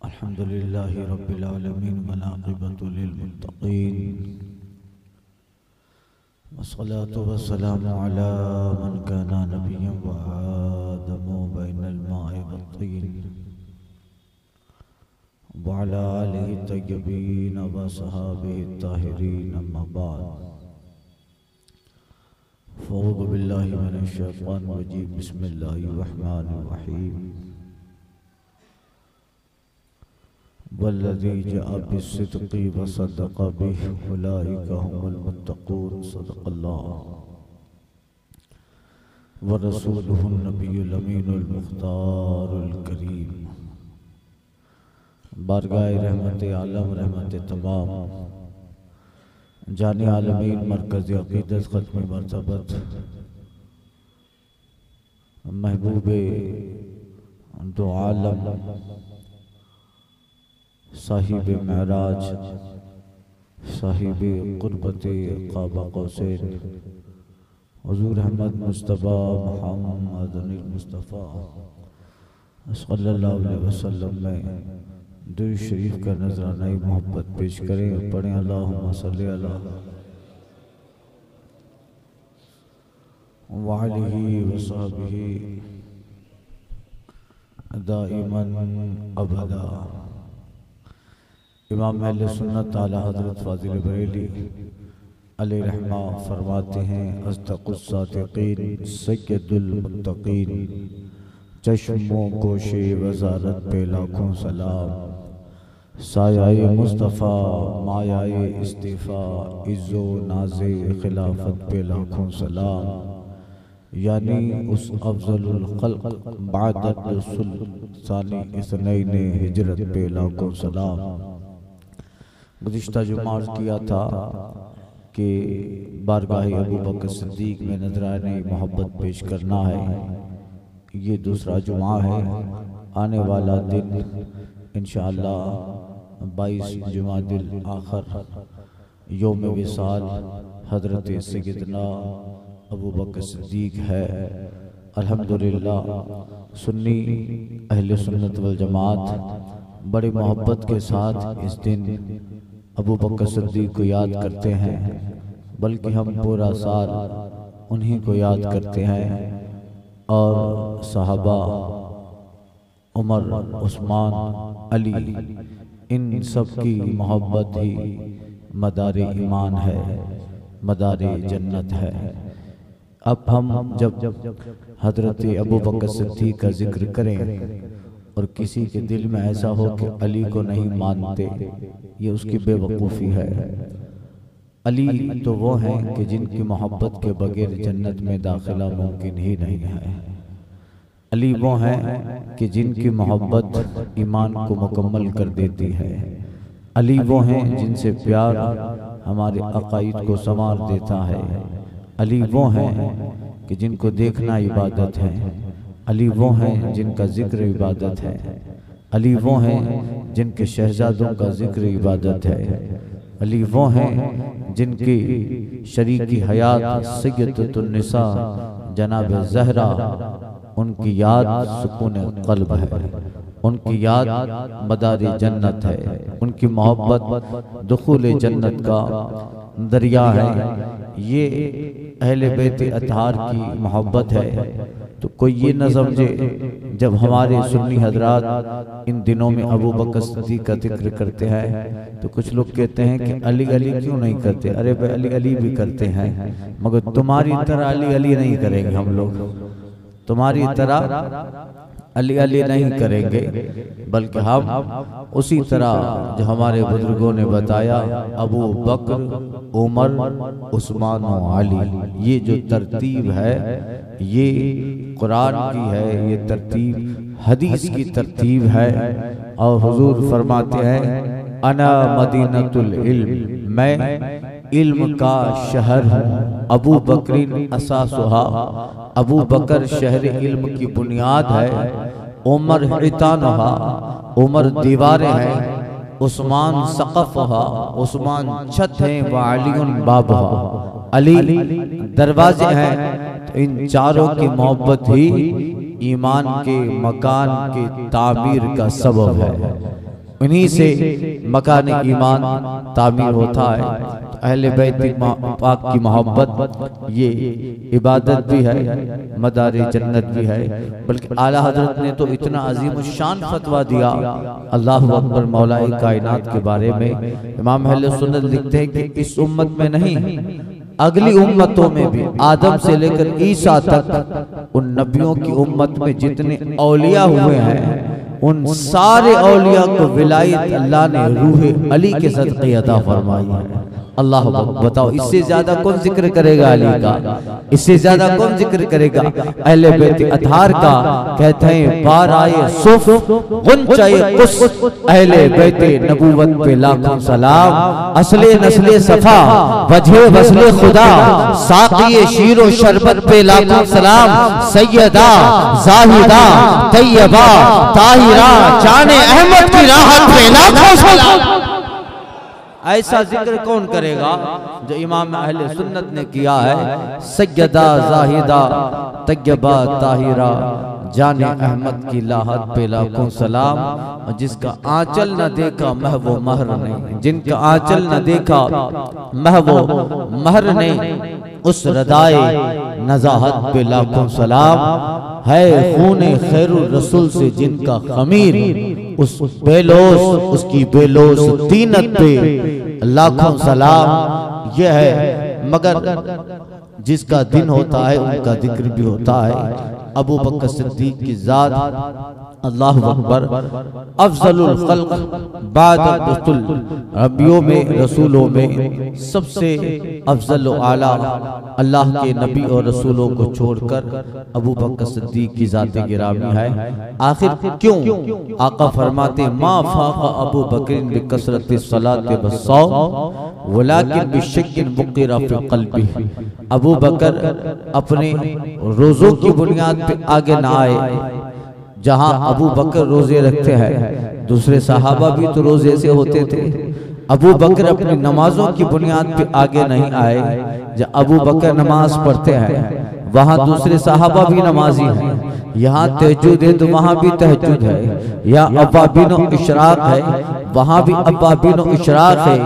अल्हम्दुलिल्लाहि रब्बिल आलमीन वल आक़िबतु लिल मुत्तक़ीन वस्सलातु वस्सलामु अला मन काना नबिय्यन व आदमु बैनल माइ वत्तीन व अला आलिहि तय्यबीन व सहाबिहि ताहिरीन अम्मा बाद फ़अऊज़ु बिल्लाहि मिनश शैतानिर रजीम बिस्मिल्लाहिर रहमानिर रहीम वल्लज़ी जाअ बिस्सिद्क़ि व सद्दक़ बिहि उलाइका हुमुल मुत्तक़ून सदक़ल्लाह व रसूलुहुन नबियुल अमीनुल मुख्तारुल करीम। बारगाह रहमत आलम रहमत तमाम जाने आलमीन मरकज़ अक़ीदत ख़त्म मरतबत महबूबे दो आलम साहिब महराज साहिब क़ुर्बत क़ाबा क़ौसैन हुज़ूर अहमद मुस्तफ़ा मुहम्मद मुस्तफ़ा सल्लल्लाहु अलैहि वसल्लम में दुरूद शरीफ का नजराना मोहब्बत पेश करें। पढ़ें अल्लाहुम्मा सल्ली अला व आलिहि व सहबिहि दाइमन अबदा। इमाम अहले सुन्नत आला हज़रत फ़ाज़िल बरेली अलैहि रहमा फरमाते हैं अस्दक़ुस सादिक़ीन सय्यदुल मुत्तक़ीन चश्मों कोशे वज़ारत पे लाखों सलाम सायाए मुस्तफ़ा मायाए इस्तीफ़ा इज़्ज़ो नाज़े खिलाफत पे लाखों सलाम यानी उस अफ़ज़लुल ख़ल्क़ बादत सुल्तानी इस्नैने हिजरत पे लाखों सलाम। गुज़िश्ता जुमा अर्ज़ किया था कि बारगाह अबू बकर सिद्दीक़ में नज़राने मोहब्बत पेश करना है। ये दूसरा जुमा है। आने वाला दिन इंशाअल्लाह 22 जुमादिल आखिर यौम विसाल हज़रत सय्यदना अबू बकर सिद्दीक़ है। अल्हम्दुलिल्लाह सुन्नी अहले सुन्नत वल जमात बड़े मोहब्बत के साथ इस दिन अबू बकर सिद्दीक़ को याद करते हैं, बल्कि हम पूरा साल उन्हीं को याद करते हैं। और सहाबा उमर उस्मान अली इन सब की मोहब्बत ही मदारे ईमान है, मदारे जन्नत है। अब हम जब हज़रत अबू बकर सिद्दीक़ का जिक्र करें और किसी के दिल में ऐसा हो कि अली को नहीं मानते, ये उसकी बेवकूफ़ी है। अली तो वो हैं कि जिनकी मोहब्बत के बगैर जन्नत में दाखिला मुमकिन ही नहीं है। अली वो हैं कि जिनकी मोहब्बत ईमान को मुकम्मल कर देती है। अली वो हैं जिनसे प्यार हमारे अक़ाइद को संवार देता है। अली वो हैं कि जिनको देखना इबादत है। अली वो हैं जिनका जिक्र इबादत है। अली वो हैं जिनके शहजादों का जिक्र इबादत है। अली वो हैं जिनकी शरीकी हयात सय्यदतुन निसा जनाब ज़हरा, उनकी याद सुकून क़ल्ब है, उनकी याद मदारी जन्नत है, उनकी मोहब्बत दुखूल जन्नत का दरिया है। ये अहले बैत अतहार की मोहब्बत है। तो कोई ये न समझे जब हमारे सुन्नी हजरात इन दिनों में अबू बकर सिद्दीक़ का जिक्र करते हैं तो कुछ लोग कहते हैं कि अली अली क्यों नहीं करते। अरे भाई अली अली भी करते हैं, मगर तुम्हारी तरह अली अली नहीं करेंगे हम लोग। तुम्हारी तरह अली अली नहीं करेंगे, बल्कि हम उसी तरह जो हमारे बुजुर्गों ने बताया अबू बकर उमर उस्मान और अली, ये जो तरतीब है ये कुरान की है, ये तरतीब हदीस की तरतीब है। और हुजूर फरमाते हैं अना मदीनतुल इल्म, मैं इल्म का शहर हूँ। अबू बकरिन असासुहा, अबू बकर शहर इल्म की बुनियाद है। उमर हितानहा, उमर दीवारें हैं। उस्मान सक़फ़हा, उस्मान छत हैं। व अलीउन बाबहा, अली दरवाजे हैं। तो इन चारों की मोहब्बत ही ईमान के मकान के तामीर का सबब है। उन्हीं से मकान ईमान तामीर होता है। अहले बैत पाक की मोहब्बत ये इबादत भी है, मदारे जन्नत भी है। बल्कि आला हजरत ने तो इतना अजीम शान फतवा दिया अल्लाहु अकबर मौलाए कायनात के बारे में। इमाम अहले सुन्नत लिखते हैं कि इस उम्मत में नहीं, अगली उम्मतों में भी, आदम से लेकर ईसा तक, उन नबियों की उम्मत में जितने औलिया हुए हैं, उन सारे औलिया को विलायत अल्लाह ने रूह अली के सदक़े अता फरमाई है। अल्लाह बताओ, इससे ज्यादा कौन जिक्र करेगा अली का? इससे ज्यादा कौन जिक्र करेगा अहले बैत अतहार का? कहते हैं बार आए सुफ गुंचाए कुस, अहले बैत नबूवत पे लाखों सलाम। असले नस्ले सफा वजह वसले खुदा, साक़िए शीरो शरबत पे लाखों सलाम। सैयदा जाहिदा तैयबा ताहिरा जाने अहमद की राहत पे लाखों सलाम। ऐसा जिक्र कौन करेगा जो इमाम अहले सुन्नत ने किया है? सैयदा जाहिदा तैयबा ताहिरा जाने अहमद की लाहत पे लाखों सलाम। और जिसका आंचल न देखा महवो महर नहीं, जिनका आंचल न देखा महवो महर नहीं, उस रदाए नजाहत पे लाखों सलाम। है खूने खैरुर रसूल से जिनका खमीर, उस बेलोस उसकी बेलोस तीनत पे लाखों सलाम। यह है मगर जिसका दिन होता है उनका जिक्र भी होता है। अबू बकर सिद्दीक की जात अल्लाहु अकबर अफजलुल खल्क बाद रसूल, नबियों में रसूलों में सबसे अफजल आला अल्लाह के नबी और रसूलों को छोड़कर अबू बकर सिद्दीक की जात गिरामी है। आखिर क्यों? आका फरमाते मा फाक़ा अबू बकर बिकसरत सलात वस्सौम वलाकिन बिशक्किन मुक़िरा फी क़ल्बी। अबू बकर अपने रोजों की बुनियाद पे आगे ना आए। जहां अबू बकर रोजे रखते हैं, दूसरे सहाबा भी तो रोजे से होते थे। अबू बकर अपनी नमाजों की बुनियाद पे आगे नहीं आए। जब अबू बकर नमाज पढ़ते हैं वहां दूसरे सहाबा भी नमाजी हैं। यहाँ तहज्जुद है तो वहां भी तहज्जुद है। या अव्वाबिनो इशराक है, वहां भी अव्वाबिनो इशराक है।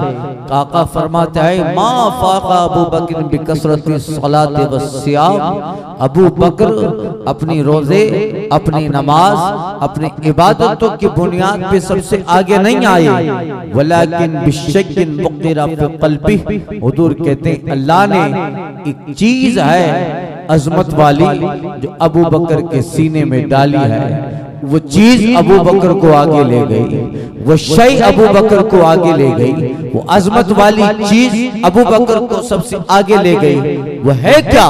काका फरमाता है मा फाक़ा अबू बकर बिकसरति सलात वस्सियाम। अबू बकर अपनी रोजे, अपनी नमाज, अपनी इबादतों की बुनियाद पे सबसे आगे नहीं आए। वलाकिन बिशक्किन मुक़िरा फी क़ल्बी। हुजूर कहते हैं अल्लाह ने एक चीज है अजमत वाली जो अबू बकर के सीने में डाली है, वो चीज अबू बकर को आगे ले गई, वो शय अबू बकर को आगे ले गई। वो अजमत वाली चीज अबू बकर को सबसे आगे ले गई। वो है क्या?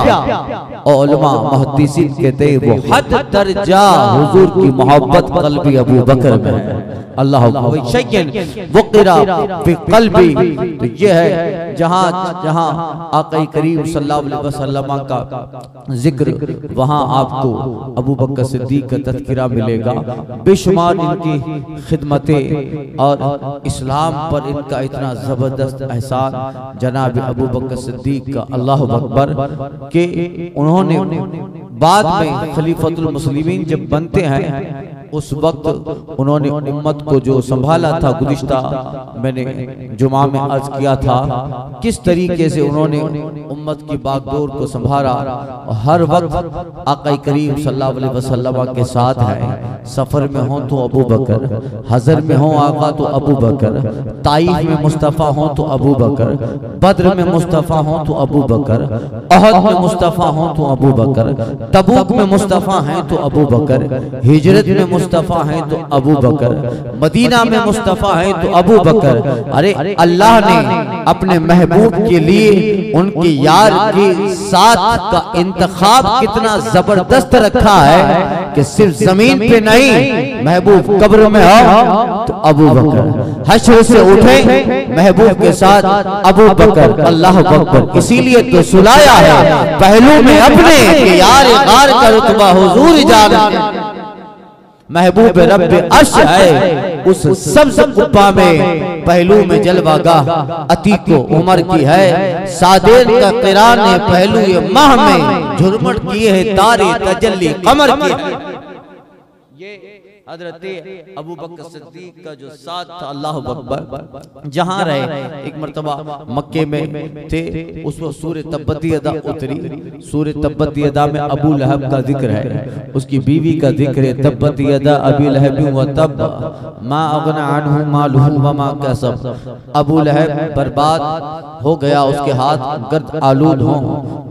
और उलमा मुहद्दिसीन कहते हैं वो हद दर्जा हुजूर की मोहब्बत कल्बी अबू बकर में है। अल्लाह वक़िरा फी क़ल्बी। तो ये है जहाँ जहाँ आक़ा करीम सल्लल्लाहु अलैहि वसल्लम का जिक्र, वहाँ आपको अबू बकर सिद्दीक का तज़किरा मिलेगा। बेशुमार इनकी खिदमतें और इस्लाम पर इनका इतना ज़बरदस्त एहसान जनाब अबू बकर सिद्दीक का अल्लाहु अकबर के उन्होंने बाद में खलीफतुल मुस्लिमीन जब बनते हैं उस वक्त उन्होंने उम्मत को जो संभाला था, गुज़िश्ता मैंने जुमा में अर्ज किया था किस तरीके से उन्होंने उम्मत की बागडोर को संभाला। और हर वक्त आक़ा करीम सल्लल्लाहु अलैहि वसल्लम के साथ है। सफर में हो तो अबू बकर, हजर में हो आका तो अबू बकर, ताइफ में मुस्तफ़ा हो तो अबू बकर, बद्र में मुस्तफ़ा हो तो अबू बकर, अहद में मुस्तफ़ा हो तो अबू बकर, तबूक में मुस्तफ़ा हैं तो अबू बकर, हिजरत में मुस्तफ़ा हैं तो अबू बकर, मदीना में मुस्तफ़ा हैं तो अबू बकर। अरे अल्लाह ने अपने महबूब के लिए उनके यार के साथ का इंतखाब कितना जबरदस्त रखा है कि सिर्फ जमीन पे नहीं, महबूब कब्र में हो तो अबू बकर, हश्र से उठे महबूब के साथ अबू बकर। अल्लाह अकबर। इसीलिए तो सुलाया है पहलू में अपने कि यार गार का रुतबा हुजूर जान महबूब रब अर्श है। उस सब्ज़ कुब्बा में पहलू में जलवागाह अतीको उमर की है। सादेर का किरान पहलू ये माह में झुरमुट किए है तारे तजल्ली कमर की है। हजरत अबू बकर सिद्दीक का जो साथ था, अल्लाह अकबर, जहां रहे एक मर्तबा मक्के में थे, उस वक्त सूरह तब्बत यदा उतरी। सूरह तब्बत यदा में अबू लहब का जिक्र है, उसकी बीवी का जिक्र है। तब्बत यदा अबी लहब व तब मा अगना अन्हु मालुहु व मा कसब। अबू लहब बर्बाद हो गया, उसके हाथ गर्द आलूद हों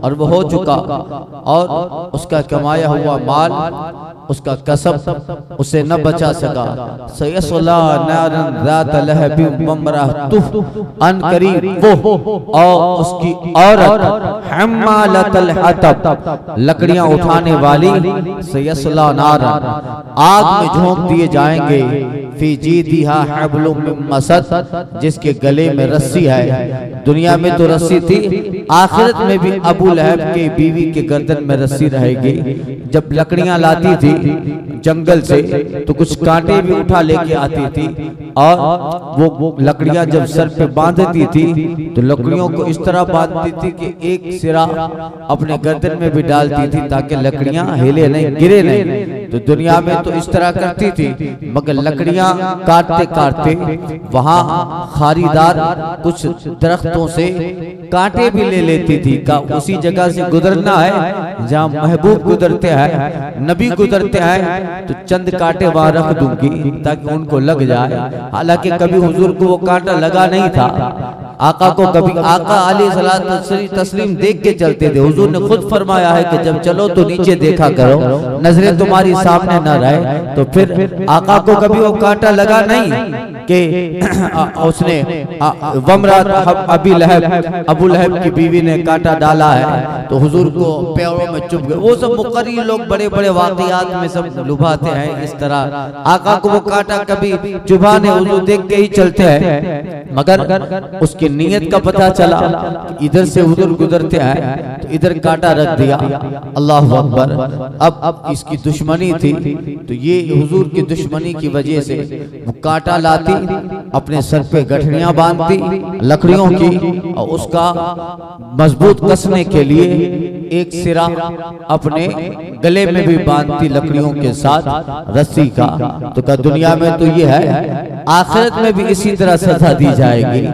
और वो हो चुका, और उसका कमाया हुआ माल, उसका कसब उसे न बचा सका। सयस्ला नारन ज़ात लहबिन वम्रअतुहु, अन करीब वो और उसकी औरत हम्मालतल हतब, लकड़ियां उठाने वाली, सयस्ला नारन, आग में झोंक दिए जाएंगे, फी जीदिहा हब्लुम मिन मसद, जिसके गले में रस्सी है। दुनिया में तो रस्सी थी, आखिरत में भी अबू लहब के बीवी के गर्दन में रस्सी रहेगी। जब लकड़ियां लाती थी जंगल से तो कुछ कांटे भी उठा लेके आती थी, और वो लकड़ियां जब सर पे बांधती थी तो लकड़ियों को इस तरह बांधती थी कि एक सिरा अपने गर्दन में भी डालती थी ताकि लकड़ियां हिले नहीं, गिरे नहीं। तो दुनिया में तो इस तरह करती थी, मगर लकड़ियां काटते काटते वहां खारीदार कुछ दरख्तों से कांटे भी ले लेती थी। का उसी जगह से गुजरना है जहाँ महबूब गुजरते हैं, नबी गुजरते हैं, तो चंद कांटे वहां रख दूंगी ताकि उनको लग जाए। हालांकि कभी हुजूर को वो कांटा लगा नहीं था, आका को कभी आका अलैहि तस्लीम देख के चलते थे। हुजूर ने खुद फरमाया है कि जब चलो तो नीचे देखा करो, नजरें तुम्हारी सामने न रहे। तो फिर आका को कभी वो कांटा लगा नहीं कि उसने अबी लहब, अबू लहब की बीवी ने कांटा डाला है तो हुजूर को पैरों में चुभ गए। वो सब मुकर्री लोग बड़े बड़े वाकयात में सब लुभाते हैं इस तरह। आका को वो कांटा कभी चुभाने हुजूर देख के ही चलते हैं, मगर उसकी नीयत का पता चला इधर से उधर गुजरते हैं तो इधर कांटा रख दिया। अल्लाह अकबर। अब इसकी दुश्मनी थी, तो ये हुजूर की दुश्मनी की वजह से वो कांटा लाती, अपने सर पे गठरियां बांधती लकड़ियों की, और उसका मजबूत कसने के लिए एक सिरा अपने गले में भी बांधती लकड़ियों के साथ रस्सी का। तो क्या दुनिया में तो ये है, आखिरत में भी इसी तरह सजा दी जाएगी।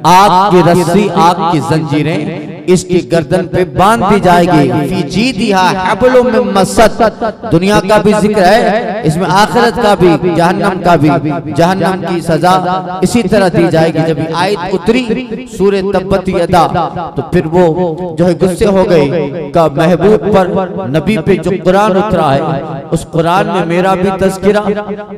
आग की रस्सी, आग की जंजीरें इसकी गर्दन पे बांध दी जाएगी। फी जीदिहा हब्लुम मिन मसद, दुनिया का भी जिक्र है इसमें, आखिरत का भी, जहन्नम का भी। जहन्नम की सजा इसी तरह दी जाएगी। जब आयत उतरी सूरह तब्बत यदा, तो फिर वो जो है गुस्से हो गई का महबूब पर, नबी पे जो कुरान उतरा है उस कुरान में मेरा भी तज़किरा,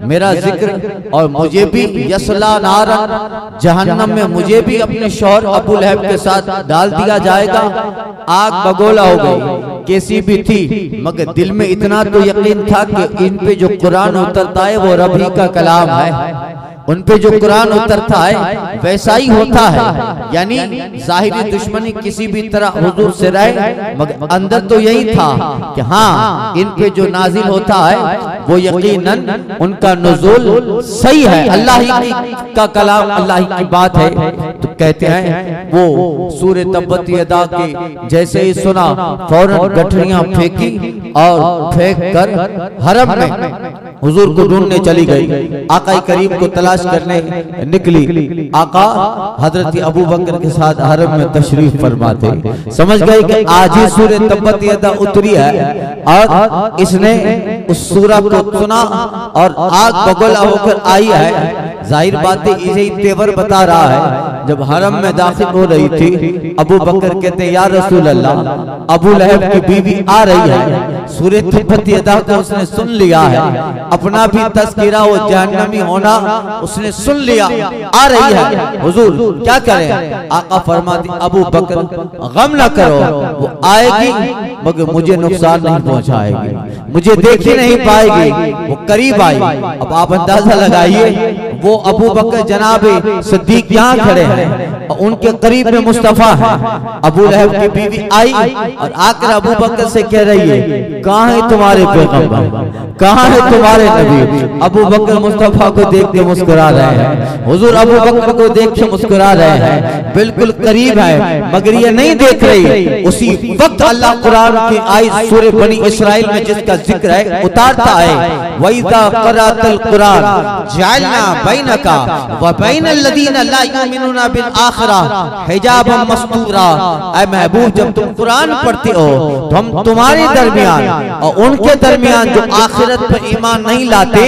मेरा जिक्र, और मुझे भी यसला नारन, जहन्नम में मुझे भी अपने शौहर अबू लहब के साथ डाल दिया जाएगा। आग बगोला हो गई, कैसी भी थी, मगर दिल में इतना तो यकीन था कि इन पे जो कुरान उतरता है वो रब ही का कलाम है, उन पे जो कुरान उतरता है वैसा ही होता है। यानी जाहिरी दुश्मनी किसी भी तरह हुजूर से रहे, मगर अंदर तो यही था कि हाँ इन पे जो नाजिल होता है वो यकीनन उनका नुज़ूल सही है, अल्लाह ही का कलाम, अल्लाह ही की बात है। तो कहते हैं वो सूरह तब्बत यदा के जैसे ही सुना फौरन गठरियां फेंकी और फेंक कर हरम में हुजूर को ढूंढने चली गई, आका करीम को तलाश करने निकली। आका हजरत अबू बकर के साथ हरम में तशरीफ फरमाते, समझ गए कि आज ही सूरह तब्बत यदा उतरी है, और इसने उस सूरह को सुना और आग बगोला होकर आई है। जाहिर बात है इसे ही तेवर बता रहा है। जब हरम में दाखिल हो रही थी, अबू बकर कहते हैं या रसूल अल्लाह, अबू लहब की बीवी आ रही है, सूरह तब्बत यदा को उसने सुन लिया है, अपना भी तज़किरा वो जहन्नमी होना उसने सुन लिया, आ रही है, हुजूर क्या करें? आका फरमाती अबू बकर गम न करो, वो आएगी मगर मुझे नुकसान नहीं पहुंचाएगी, मुझे देख ही नहीं पाएगी, वो करीब आई। अब आप अंदाजा लगाइए, वो अबू बकर जनाबे सिद्दीक यहाँ खड़े हैं, और उनके करीब में मुस्तफा है। अबू लहब की बीवी आई और आकर अबू बकर से कह रही है, कहाँ है तुम्हारे पैगंबर, कहाँ है तुम्हारे नबी। अबू बकर मुस्तफा को देख के मुस्कुरा रहे हैं, हुजूर अबू बकर को देख के मुस्कुरा रहे हैं, बिल्कुल करीब है मगर ये नहीं देख रही। उसी वक्त अल्लाह कुरान की आयत सूरह बनी इस्राइल में जिसका जिक्र है उतारता है, वइज़ा क़रअतल कुरान जअलना बैनका व बैनल लदीना ला युमिनूना बिल आखिरह हिजाबन मस्तूरा। ऐ महबूब, जब तुम कुरान पढ़ते हो तो हम तुम्हारे दरमियान और उनके दरमियान जो आखिरत पर ईमान नहीं लाते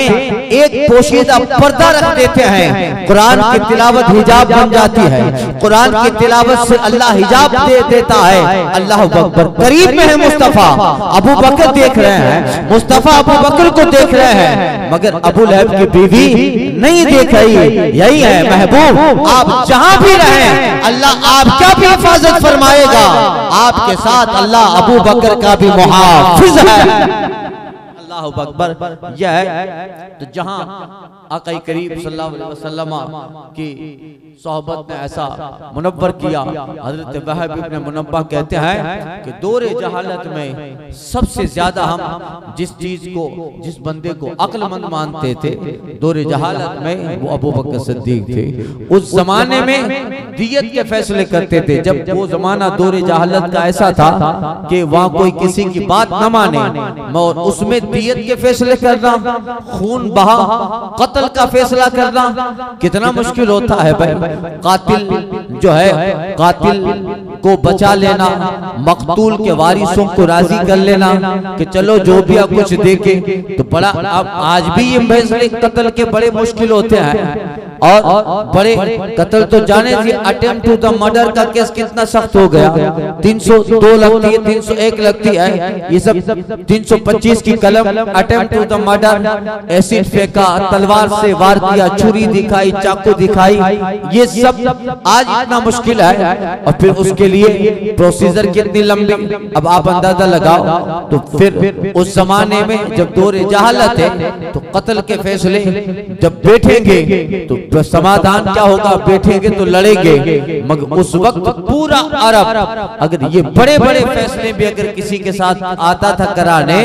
एक पोशीदा पर्दा रख देते हैं। कुरान की तिलावत हिजाब बन जाती है, कुरान की तिलावत से अल्लाह हिजाब दे देता है। अल्लाह अकबर, करीब में है मुस्तफा, अबू बकर देख रहे हैं, मुस्तफा अबू बकर को देख रहे हैं, मगर अबू लहब की बीवी नहीं देख रही। यही है महबूब, आप जहां भी रहें अल्लाह आपका भी हिफाजत फरमाएगा, आपके साथ अल्लाह अबू बकर का भी मुहाफिज है। अल्लाहु अकबर। यह है तो जहां आका करीम सल्लल्लाहु अलैहि वसल्लम की सोहबत ने ऐसा मुनव्वर किया। हजरत वहाब इब्न मुनब्बह कहते हैं कि दौरे जहालत में सबसे ज्यादा हम जिस चीज को, जिस बंदे को अक्लमंद मानते थे दौरे जहालत में, वो अबू बकर सिद्दीक थे। उस जमाने में दियत के फैसले करते थे। जब वो जमाना दौरे जहालत का ऐसा था कि वहाँ कोई किसी की बात न माने और उसमें दियत के फैसले करना, खून बहा कत्ल का फैसला करना कितना मुश्किल होता है भाई। कातिल जो है, कातिल को बचा लेना, मकतूल के वारिसों को राजी कर लेना कि चलो जो भी आप कुछ देके, तो बड़ा अब आज भी ये फैसले कत्ल के बड़े मुश्किल होते हैं। और बड़े कत्ल तो जाने जी, अटेम्प्ट टू द मर्डर का केस कितना सख्त हो गया, 302 लगती है, 301 लगती है, ये सब 325 की कलम, attempt to the murder, acid फेंका, तलवार से वार किया, छुरी दिखाई, चाकू दिखाई, ये सब आज इतना मुश्किल है। और फिर उसके लिए प्रोसीजर कितनी लंबी, अब आप अंदाजा लगाओ। तो फिर उस जमाने में जब दौरे जहालत है तो कत्ल के फैसले जब बैठेंगे तो समाधान क्या होगा, बैठेंगे तो लड़ेंगे। मगर उस वक्त पूरा अरब अगर ये बड़े बड़े फैसले भी अगर किसी के साथ आता था कराने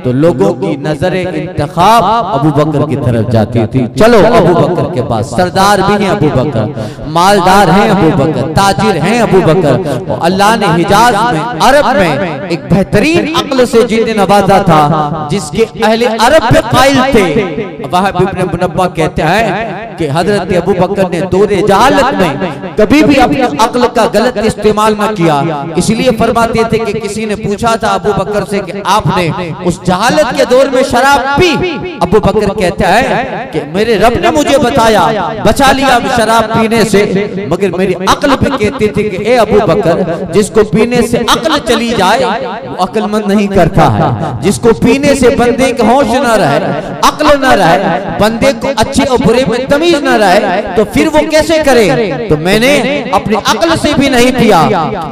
तो लोगों की नजर इंतखाब अबू बकर की तरफ जाती थी। चलो अबू बकर के पास, सरदार भी हैं अबू बकर, मालदार हैं अबू बकर, ताजिर हैं अबू बकर। और अल्लाह ने हिजाज में, अरब में एक बेहतरीन अक्ल से जिन्हें नवाजा था, जिसके अहले अरब पे कायल थे। वहाब इब्न मुनब्बह कहते हैं कि हजरत अबू बकर ने दौरे जहालत में कभी भी अपनी अक्ल का गलत इस्तेमाल न किया। इसलिए फरमाते थे कि किसी ने पूछा था अबू बकर से कि आपने उस जहालत के दौर में शराब पी? अबू बकर कहता है कि मेरे रब ने मुझे बताया, बचा लिया शराब पीने से, मगर मेरी अक्ल भी कहती थी कि ए अबू बकर, जिसको पीने से अक्ल चली जाए वो अक्लमंद नहीं करता है। जिसको पीने से बंदे का होश न रहे, अक्ल न रहे, बंदे को अच्छे और बुरे में तमीज न रहे, तो फिर वो कैसे करे? तो मैंने अपनी अक्ल से भी नहीं पिया।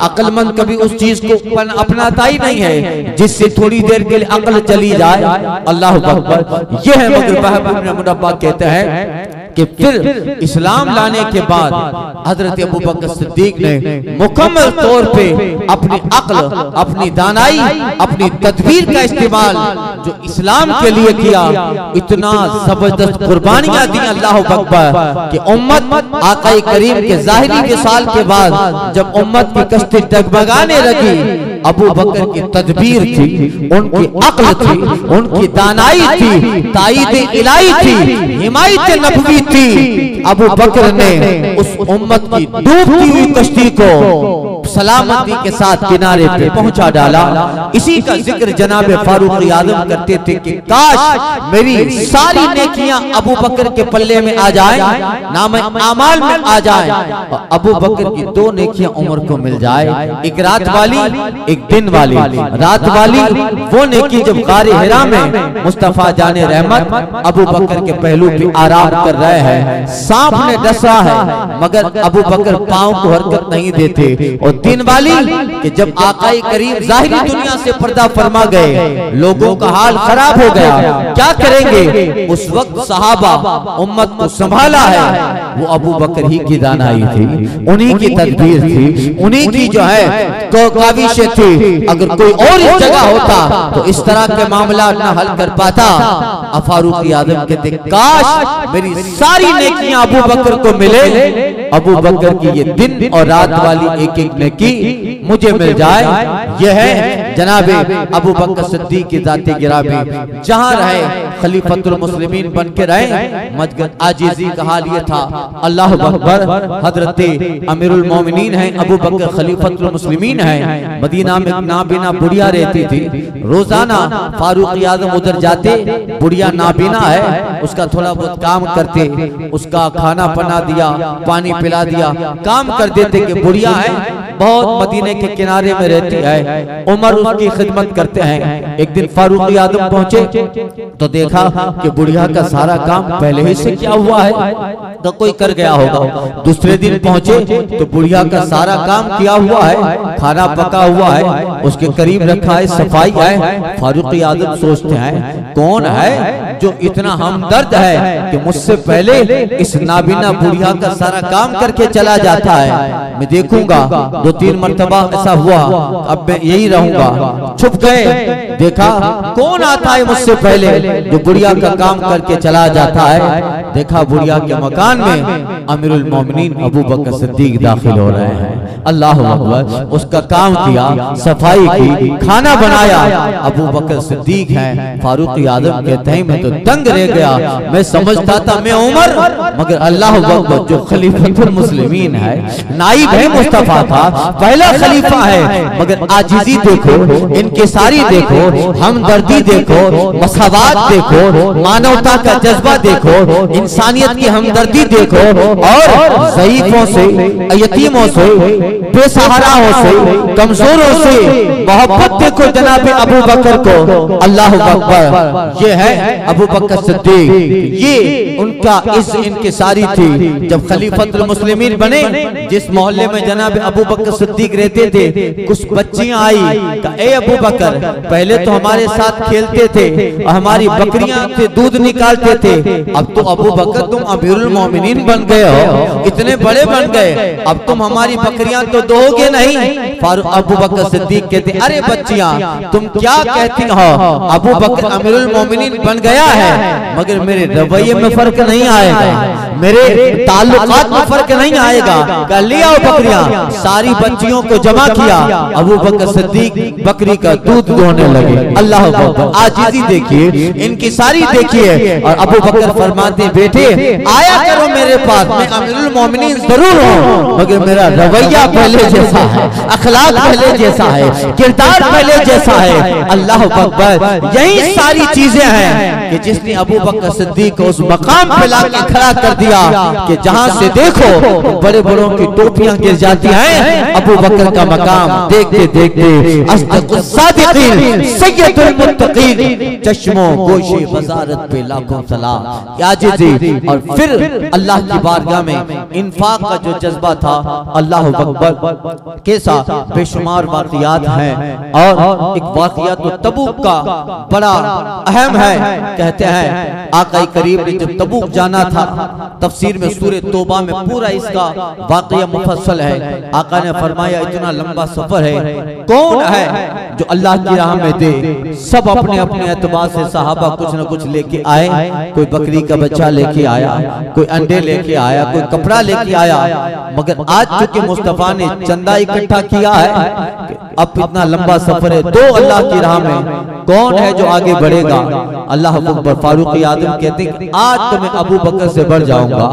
अक्लमंद कभी उस चीज को अपनाता ही नहीं है जिससे थोड़ी देर के लिए अक्ल चली जाए। अल्लाह अकबर। ये है मगर वहाब इब्न मुनब्बह कहते हैं कि फिर इस्लाम लाने के बाद हजरत अबू बकर सिद्दीक ने मुकम्मल तौर पे अपनी अक्ल, अपनी दानाई, अपनी तदबीर का इस्तेमाल जो इस्लाम के लिए किया। इतना जबरदस्त कुर्बानियां दी अल्लाह अकबर कि उम्मत आका करीम के ज़ाहिरी विसाल के बाद जब उम्मत की कश्ती डगमगाने लगी, अबू बकर की तदबीर थी, उनकी अक्ल थी, उनकी दानाई थी, ताईद इलाही थी, हिमायत नबवी थी। अबू बकर ने उस उम्मत की डूबती हुई कश्ती को सलामती के साथ किनारे पे पहुंचा डाला। इसी का जिक्र जनाब फारूक आज़म करते थे कि काश मेरी सारी नेकियां अबू बकर के पल्ले में आ जाएं, नाम आमाल में आ जाएं, और अबू बकर की 2 नेकियां उम्र को मिल जाए, एक रात वाली, एक दिन वाली। रात वाली वो नेकी जब गारे हिरा में मुस्तफा जाने रहमत अबू बकर के पहलू पे आराम कर रहे हैं, सांप ने डसा है मगर अबू बकर पांव को हरकत नहीं देते। और यकीन वाली कि जब आकाए करीम ज़ाहिरी दुनिया से पर्दा फरमा गए, लोगों का हाल खराब हो गया, क्या करेंगे? उस वक्त सहाबा उम्मत को संभाला है वो अबू बकर ही की दानाई थी, उन्हीं की तदबीर थी, उन्हीं की जो है काविशें थी। अगर कोई और इस जगह होता तो इस तरह के मामला न हल कर पाता। फारूक आजम कहते काश मेरी सारी नेकियां अबू बकर को मिले, अबू बकर की ये दिन और रात वाली एक एक नेकी मुझे मिल जाए। यह है जनाबे अबू बकर सिद्दीक की जाते गिरामी, जहां रहे खलीफतुल मुस्लिमीन बन के रहे, मजगद आजिजी का हाल ये था। अल्लाह अकबर, हजरत अमीरुल मोमिनीन है अबू बकर खलीफतुल मुस्लिमीन है। मदीना में नाबीना बुढ़िया रहती थी, रोजाना फारूक आजम उधर जाते, बुढ़िया नाबीना है, उसका थोड़ा बहुत काम करते, उसका खाना बना दिया, पानी पिला दिया, काम कर देते कि बुढ़िया है बहुत मदीने के किनारे में रहती है, उमर उसकी खिदमत करते हैं। एक दिन फारूक आजम पहुंचे तो देखा कि बुढ़िया का सारा काम पहले ही से किया हुआ है, तो कोई कर गया होगा। दूसरे दिन पहुंचे तो बुढ़िया का सारा काम किया हुआ है, खाना पका हुआ है, उसके करीब रखा है, सफाई है। फारूक आजम सोचते हैं कौन है जो इतना हमदर्द है कि मुझसे पहले इस नाबीना बुढ़िया का सारा काम करके चला जाता है। मैं देखूंगा, 2-3 मरतबा ऐसा हुआ, अब मैं यही रहूंगा। छुप गए, देखा कौन आता है मुझसे पहले जो बुढ़िया का काम करके चला जाता है। देखा बुढ़िया के मकान में अमीरुल मोमिनीन अबू बकर सिद्दीक दाखिल हो रहे हैं। अल्लाह अकबर, उसका काम किया, सफाई की, खाना बनाया। अबू बकर सिद्दीक हैं। फारूक आजम कहते हैं मैं तो दंग रह गया, मैं समझता था मैं उमर, मगर अल्लाह अकबर जो खलीफतुल मुस्लिमीन है, नाइब है मुस्तफा का, पहला खलीफा है, मगर आजिजी देखो, इनकिसारी देखो, हमदर्दी देखो, मसावात देखो, मानवता का जज्बा देखो, इंसानियत की हमदर्दी देखो, और ज़ईफों से, यतीमों से, बेसहाराओं से, कमजोरों से मोहब्बत देखो जनाब अबू बकर को। अल्लाह अकबर, ये है अबू बकर सिद्दीक, ये उनका इस इनकिसारी थी। जब खलीफतुल मुस्लिमीन बने, जिस मोहल्ले में जनाब अबू बकर सिद्दीक रहते थे, कुछ बच्चियां आई, ए अबू बकर पहले तो हमारे साथ खेलते थे और हमारी बकरियां से दूध निकालते थे, अब तो अबू बकर तुम अमीरुल मोमिनीन बन गए हो, इतने बड़े बन गए, अब तुम हमारी बकरियां तो दोगे नहीं। फारूक अबू बकर सिद्दीक कहते अरे बच्चियां तुम क्या कहती हो, अबू बकर अमीरुल मोमिनीन बन गया है, मगर मेरे रवैये में फर्क नहीं आएगा, मेरे ताल्लुकात में फर्क नहीं आएगा। कह लिया बकरियां, सारी बच्चियों को जमा किया, अबू बकर सिद्दीक बकरी का दूध दोहने लगे। अल्लाह अकबर, आजिज़ी देखिए, इनकी सारी देखिए। और अबू बकर फरमाते बेटे आया करो मेरे पास, मैं अमीरुल मोमिनीन जरूर हूँ, मगर मेरा रवैया पहले जैसा है, अखलाक पहले जैसा है, किरदार पहले जैसा है। अल्लाह अकबर, यही सारी चीजें हैं कि जिसने अबू बकर सिद्दीक को उस मकाम पे लाके खड़ा कर दिया कि जहां से देखो बड़े बड़ों की टोपियां गिर जाती हैं। अबू बकर का मकाम देखते देखते अस्दक़ुस सादिक़ीन सय्यदुल मुत्तक़ीन, चश्मों गोशे बसारत पे लाखों सलाम, आजिज़ी। और फिर अल्लाह की बारगाह में इंफाक का जो जज्बा था, अल्लाह अकबर कैसा बेशुमार वाक़ियात हैं। और एक वाक़िया तो तबूक का बड़ा अहम है। कहते हैं आक़ा करीम ने जब तबूक जाना था, तफसीर में सूरे तौबा में पूरा इसका वाक़या मुफस्सल है। आका ने फरमाया इतना लंबा सफर है, कौन है जो अल्लाह की राह में दे। सब अपने अपने एतबार से सहाबा कुछ न कुछ लेके आए, कोई बकरी का बच्चा लेके आया, कोई अंडे लेके आया, कोई कपड़ा लेके आया, मगर आज चूंकि मुस्तफा ने चंदा इकट्ठा किया है, अब इतना लंबा सफर है, दो अल्लाह की राह में कौन है जो आगे बढ़ेगा। अल्लाह अकबर, फारूक आजम कहते हैं आज तो मैं अबू बकर से बढ़ जाऊंगा।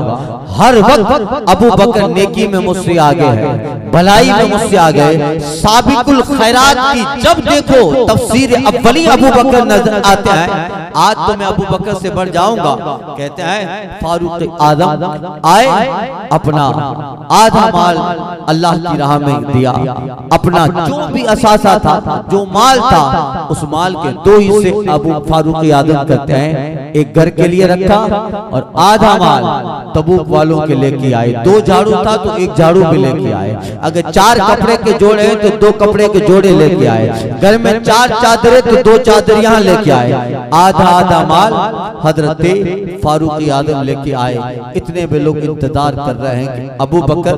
हर वक्त अबू बकर नेकी में मुझसे आगे है, भलाई में मुझसे आगे, साबिकुल खैरात की जब देखो तफसीर अव्वली अबू बकर नजर आते हैं। आज तो मैं अबू बकर से बढ़ जाऊंगा। कहते हैं फारूक आजम आए, अपना आधा माल अल्लाह की राह में दिया, अपना जो भी असासा था, जो माल था, उस माल के 2 हिस्से अबू फारूक आजम करते हैं, एक घर के लिए रखा और आधा माल तबूक वालों के लेके आए। 2 झाड़ू था तो 1 झाड़ू भी लेके आए। अगर 4 कपड़े के जोड़े हैं तो 2 कपड़े के जोड़े लेके आए। घर में 4 चादरें तो 2 चादर यहाँ लेके आए। आधा आधा माल हजरत फारूक आजम लेके आए। इतने में लोग इंतजार कर रहे हैं कि अबू बकर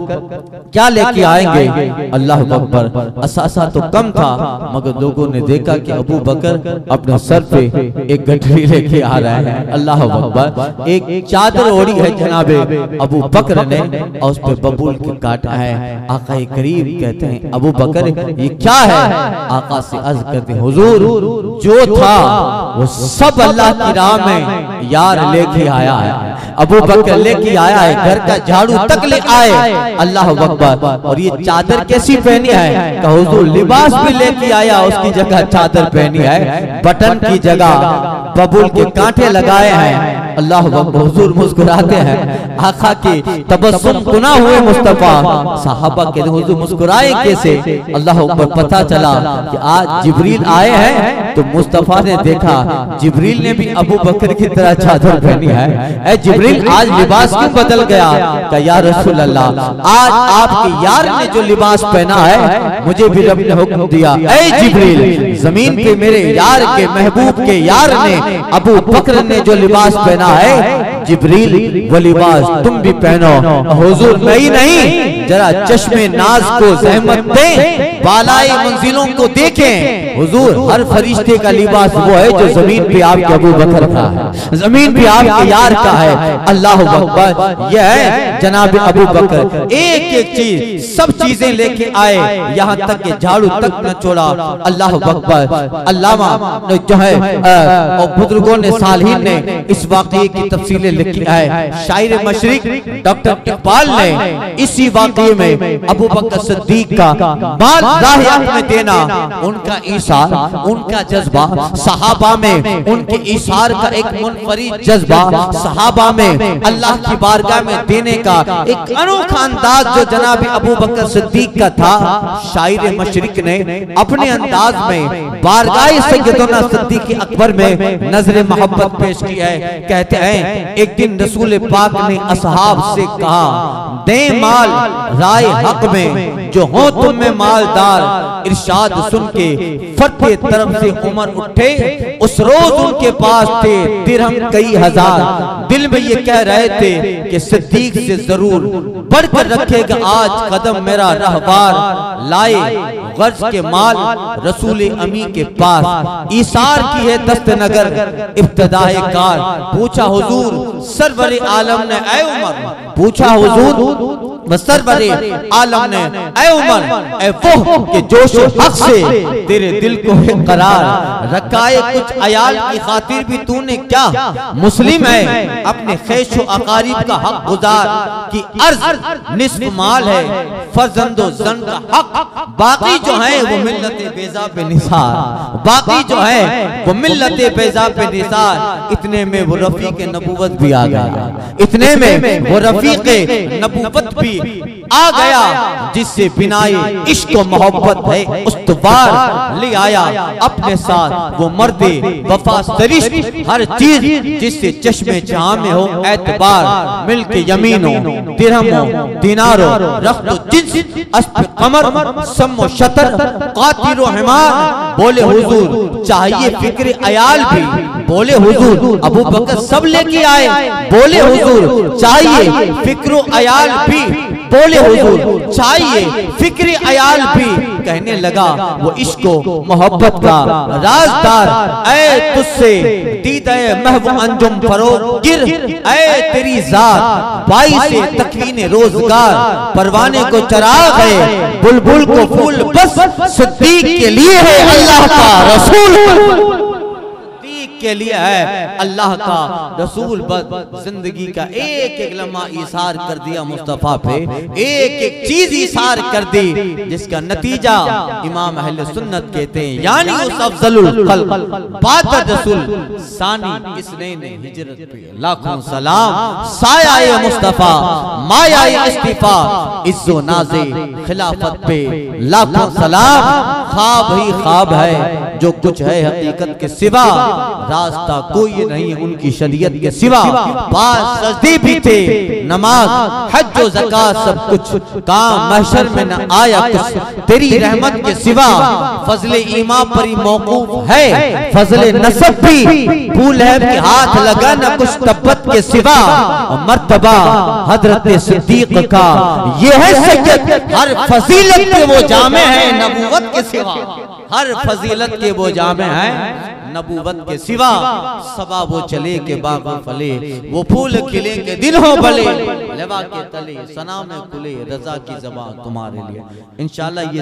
क्या लेके आएंगे। अल्लाह अकबर, असासा तो कम था मगर लोगों ने देखा कि अबू बकर अपने सर पे एक गठरी लेके आ रहे हैं। अल्लाह अकबर, एक चादर ओढ़ी है जनाबे अबू बकर ने और उस पे बबूल के काटा है। आका करीम कहते हैं अबू बकर ये क्या है। आका से अर्ज करते हैं हुजूर जो था वो सब अल्लाह की राह में यार लेके आया है। अबू बकर लेके आया है, घर का झाड़ू तक ले आए। अल्लाह अकबर, और ये चादर कैसी पहनी है। कहा हुजूर लिबास भी लेके आया, उसकी जगह चादर पहनी है, बटन की जगह बबूल के कांटे लगाए हैं। अल्लाह अकबर, हुजूर मुस्कुराते हैं। आका की तबस्सुम गुना हुए मुस्तफा। सहाबा के हुजूर मुस्कुराए कैसे। अल्लाह अकबर, पता चला कि आज जिब्रील आए हैं तो मुस्तफा ने देखा जिब्रील ने भी अबू बकर की तरह चादर पहनी है। ऐ जिब्रील आज लिबास क्यों बदल गया। कहा या रसूल अल्लाह, आज आपके यार ने जो लिबास पहना है मुझे भी रब ने हुक्म दिया, ऐ जिब्रील जमीन पे मेरे यार के महबूब के यार ने अबू बकर ने जो लिबास पहना है, जिब्रील वो लिबास तुम भी पहनो। हुजूर नहीं नहीं, जरा चश्मे नाज को ज़हमत दें, बालाई मंजिलों को देखें। हुजूर हर फरिश्ते का लिबास वो है जो जमीन पे आपके अबू बकर का है, जमीन पे आपके यार का है। अल्लाह अकबर, यह है जनाब अबू बकर। एक एक चीज सब चीजें लेके आए, यहाँ तक कि झाड़ू तक न छोड़ा। अल्लाह अकबर, अल्लामा जो है और बुजुर्गों ने सालहीन ने इस वाक़ये की तफसीलें लिखी है। शायर मशरिक डॉक्टर इकबाल ने इसी वाक़ये में अबू बकर सिद्दीक का माल राह में देना, उनका ईसार, उनका जज्बा, सहाबा में उनके ईसार का एक मुनफरिद जज्बा, सहाबा में अल्लाह की बारगाह में देने का एक अनोखा अंदाज जो जनाब अबू बकर सिद्दीक का था। शायर मशरिक ने अपने अंदाज में बारगाह सैयदना सिद्दीक अकबर में नजर मोहब्बत पेश की है। कहते हैं एक दिन रसूल पाक ने असहाब से कहा, दे माल राय हक में जो हो तुम में मालदार। इरशाद सुन के फटे तरफ से उमर उठे, उस रोज उनके पास थे दिरहम कई हजार। दिल में ये कह रहे थे कि सिद्दीक से जरूर बढ़कर रखेगा आज कदम मेरा रहबार। लाए गर्ज के माल रसूल अमी के पास, ईसार की है दस्त नगर इब्तदाए कार। पूछा हुजूर सरवरे आलम ने, ऐ उमर, पूछा हुजूर सरवरे आलम ने, ऐ उमर, ऐ वो के जोश हक से तेरे दिल को है करार। रकाए कुछ अयाल की खातिर भी तूने क्या मुस्लिम है, अपने खैशो अकारीब का हक गुजार की अर्ज निस्फ माल है, फर्जंदो जन का हक। बाकी जो है वो मिल्लते बेजा पे निसार, बाकी जो है वो मिल्लते बेजा पे निसार। इतने में वो रफीक नबूवत भी आ गया, इतने में वो रफीक नबूवत भी आ गया, जिससे बिनाए इश्क व मोहब्बत है उस्तवार ले आया अपने साथ। वो मर्दे वफा सरिश्त हर चीज जिससे चश्मे जहां में हो एतबार। मिलके यमीनो दिरहमो दिनारो रख्तो जिन्स अस्प कमर सम्मो शतर कातिरो हिमार। बोले हुजूर चाहिए फिक्र अयाल भी, बोले हुजूर अबू बकर सब लेके आए। बोले हुजूर चाहिए फिक्र अयाल भी, बोले हुजूर चाहिए फिक्र अयाल भी। कहने लगा वो इश्को मोहब्बत का राजदार, ऐ तुझसे दीदे महव अंजुम फरोग गिर, ऐ तेरी जात बाई से तकवीन रोजगार। परवाने को चरा गए बुलबुल को फूल, बस सिद्दीक के लिए है अल्लाह का रसूल। के लिए है। अल्लाह का रसूल बस जिंदगी का एक एक लम्हा इशार कर दिया मुस्तफा पे, एक एक चीज इशार कर दी, जिसका नतीजा इमाम अहले सुन्नत कहते हैं यानी उस अफजलुल खल्क बाद रसूल सानी इसने हिजरत पे लाखों सलाम, साया मुस्तफा माया इस्तीफा, इज्जो नाज़े खिलाफत पे लाखों सलाम। ख्वाब ही ख्वाब है जो कुछ है हकीकत के सिवा, रास्ता कोई नहीं उनकी शरीयत के सिवा। पास सजदे भी थे, नमाज हज व ज़कात सब कुछ, काम महशर में न आया कुछ तेरी रहमत के सिवा। फजले ईमा पर ही मौकूफ है, फजले नसब भी भूल है कि हाथ लगा न कुछ तब्बत के सिवा। मर्तबा हजरत सिद्दीक का ये है सैयद, हर फजीलत के वो जामे हैं नबूवत के सिवा, हर फजीलत के वो जामे हैं नबूवत के सिवा। सबा वो चले के बाग फले, वो फूल खिले के दिन हो भले, लेवा के तले सना में खुले रजा की ज़बान तुम्हारे लिए। इंशाअल्लाह ये